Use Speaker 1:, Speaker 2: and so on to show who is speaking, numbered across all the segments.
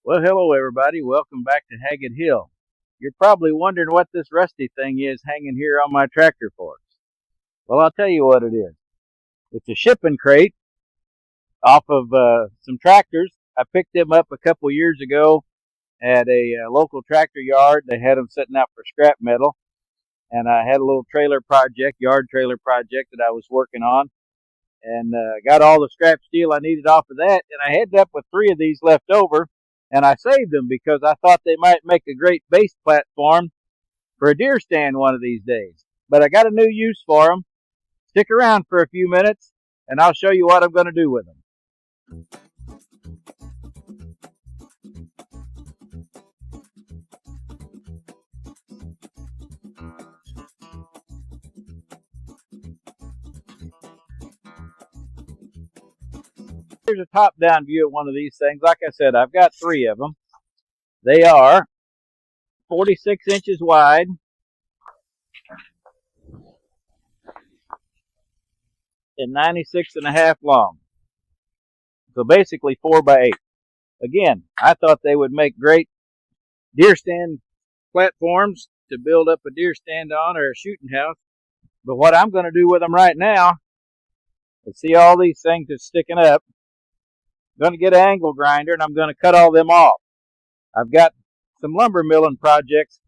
Speaker 1: Well, hello everybody. Welcome back to Haggett Hill. You're probably wondering what this rusty thing is hanging here on my tractor forks. Well, I'll tell you what it is. It's a shipping crate off of some tractors. I picked them up a couple years ago at a local tractor yard. They had them sitting out for scrap metal, and I had a little yard trailer project that I was working on, and got all the scrap steel I needed off of that, and I ended up with 3 of these left over. And I saved them because I thought they might make a great base platform for a deer stand one of these days. But I got a new use for them. Stick around for a few minutes and I'll show you what I'm going to do with them. Here's a top-down view of one of these things. Like I said, I've got 3 of them. They are 46 inches wide, and 96.5 long. So basically 4 by 8. Again, I thought they would make great deer stand platforms to build up a deer stand on or a shooting house. But what I'm going to do with them right now is see all these things that's sticking up. I'm going to get an angle grinder and I'm going to cut all them off. I've got some lumber milling projects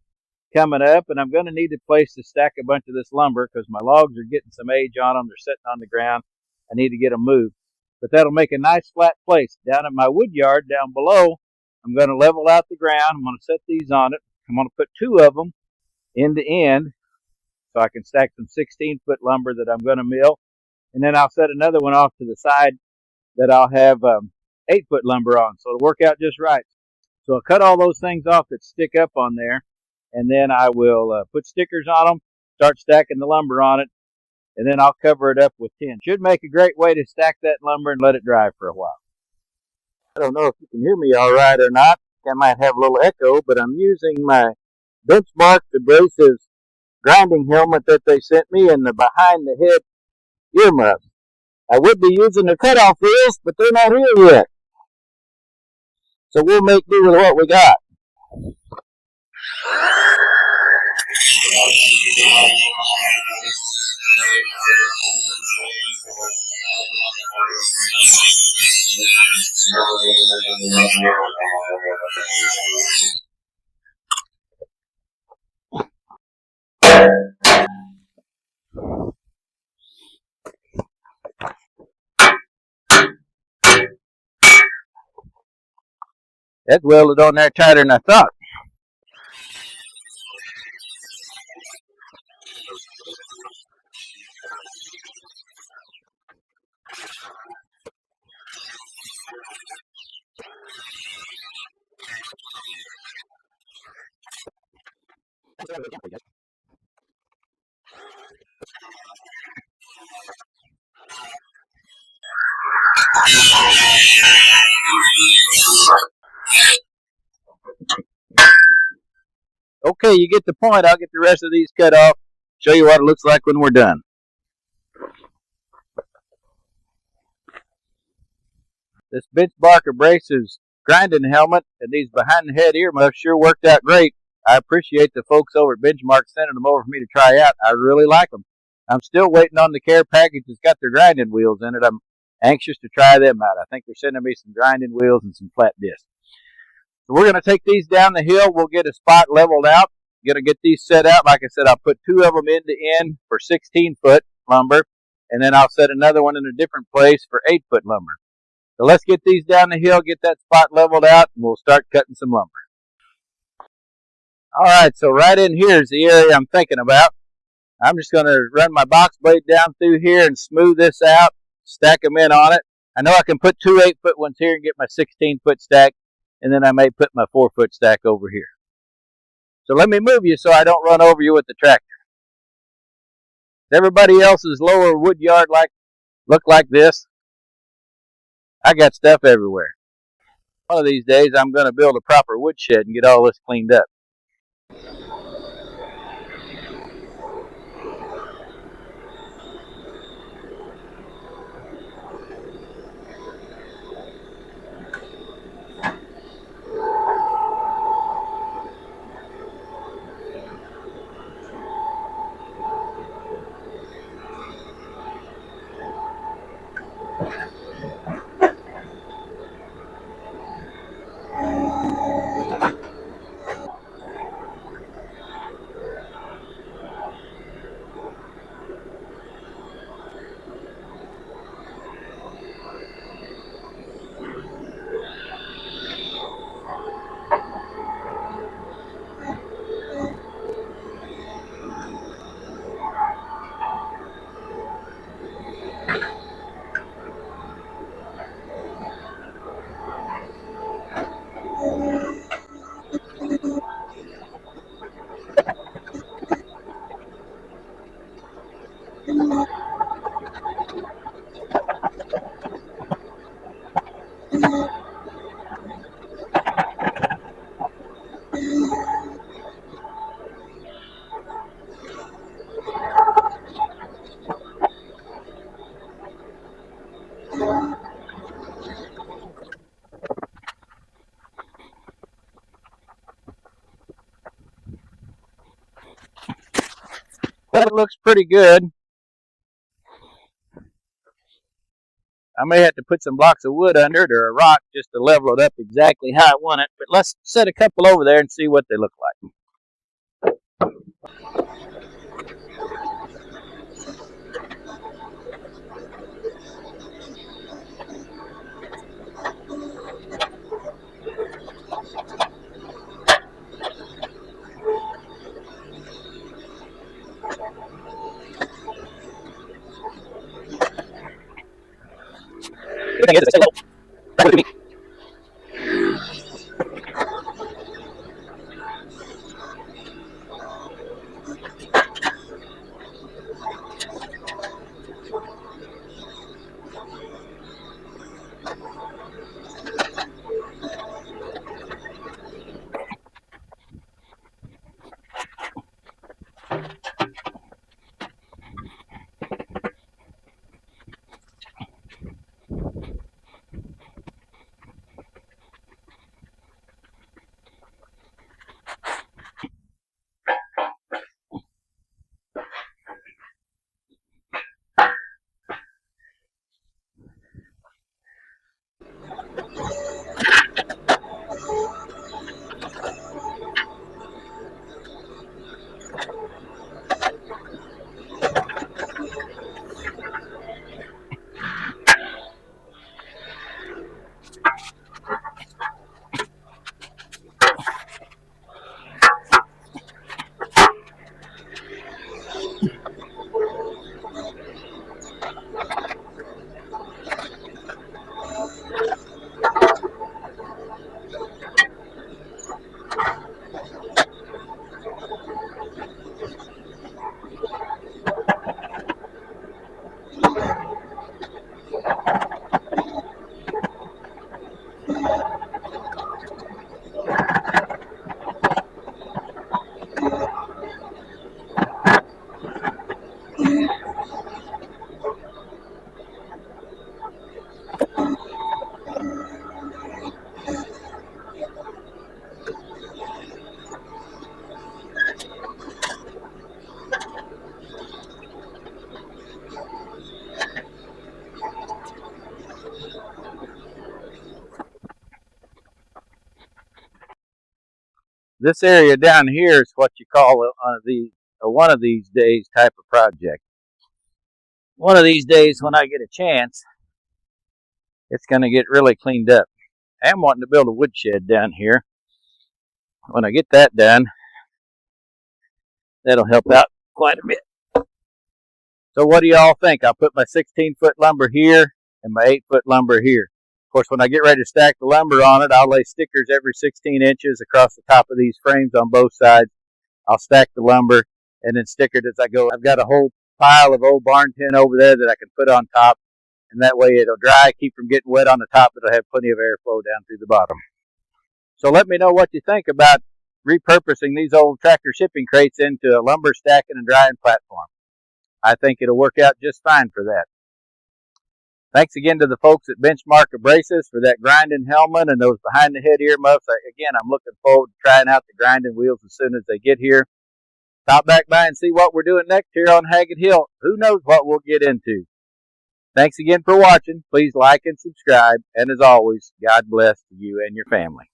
Speaker 1: coming up, and I'm going to need a place to stack a bunch of this lumber because my logs are getting some age on them. They're sitting on the ground. I need to get them moved. But that'll make a nice flat place. Down at my wood yard down below, I'm going to level out the ground. I'm going to set these on it. I'm going to put 2 of them end to end so I can stack some 16-foot lumber that I'm going to mill. And then I'll set another one off to the side that I'll have 8-foot lumber on. So it'll work out just right. So I'll cut all those things off that stick up on there, and then I will put stickers on them, start stacking the lumber on it, and then I'll cover it up with tin. Should make a great way to stack that lumber and let it dry for a while. I don't know if you can hear me all right or not. I might have a little echo, but I'm using my Benchmark Abrasives grinding helmet that they sent me and the behind the head earmuffs. I would be using the cutoff wheels, but they're not here yet. So we'll make do with what we got. That's welded on there tighter than I thought. Okay, you get the point. I'll get the rest of these cut off, show you what it looks like when we're done. This Benchmark Abrasives grinding helmet and these behind the head earmuffs sure worked out great. I appreciate the folks over at Benchmark sending them over for me to try out. I really like them. I'm still waiting on the care package that's got their grinding wheels in it. I'm anxious to try them out. I think they're sending me some grinding wheels and some flat discs. So we're going to take these down the hill. We'll get a spot leveled out. Going to get these set out. Like I said, I'll put 2 of them end to end for 16-foot lumber, and then I'll set another one in a different place for 8-foot lumber. So let's get these down the hill, get that spot leveled out, and we'll start cutting some lumber. All right, so right in here is the area I'm thinking about. I'm just going to run my box blade down through here and smooth this out, stack them in on it. I know I can put 2 8-foot ones here and get my 16-foot stack, and then I may put my 4-foot stack over here. So let me move you so I don't run over you with the tractor. Does everybody else's lower wood yard look like this? I got stuff everywhere. One of these days I'm going to build a proper woodshed and get all this cleaned up. That looks pretty good. I may have to put some blocks of wood under it or a rock just to level it up exactly how I want it. But let's set a couple over there and see what they look like. The thing is, they stay low. Right with me. This area down here is what you call a one of these days type of project. One of these days when I get a chance, it's going to get really cleaned up. I am wanting to build a woodshed down here. When I get that done, that'll help out quite a bit. So what do y'all think? I'll put my 16-foot lumber here and my 8-foot lumber here. Of course, when I get ready to stack the lumber on it, I'll lay stickers every 16 inches across the top of these frames on both sides. I'll stack the lumber and then sticker it as I go. I've got a whole pile of old barn tin over there that I can put on top, and that way it'll dry, keep from getting wet on the top. It'll have plenty of airflow down through the bottom. So let me know what you think about repurposing these old tractor shipping crates into a lumber stacking and drying platform. I think it'll work out just fine for that. Thanks again to the folks at Benchmark Abrasives for that grinding helmet and those behind the head earmuffs. Again, I'm looking forward to trying out the grinding wheels as soon as they get here. Stop back by and see what we're doing next here on Haggett Hill. Who knows what we'll get into. Thanks again for watching. Please like and subscribe. And as always, God bless you and your family.